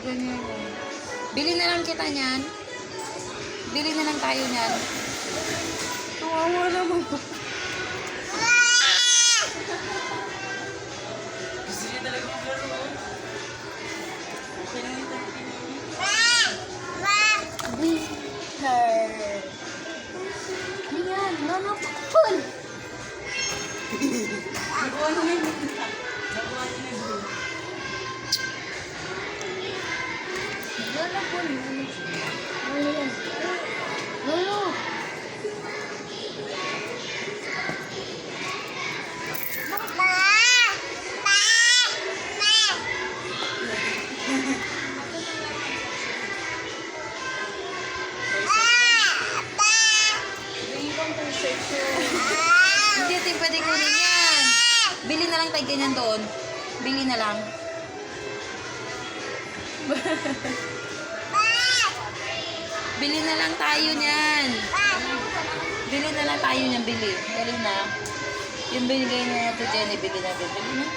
ganyan. Bili na lang kita niyan. Bili na lang tayo niyan. Kawawa naman po. Gusto niya talaga maglaro. Okay lang ito. Winter. Ano yan? Nono Pool. Nakuha niya na yung Nakuha niya na yung blue. Nono Pool. Ano yan? Nono. Hindi tayo pwede kunin yan. Bili na lang tayo ganyan doon. Bili na lang. Bili na lang tayo niyan. Bili na lang tayo niyan, bili. Dali na. Yung binigay na ito, Jenny, bili na din. Bili na.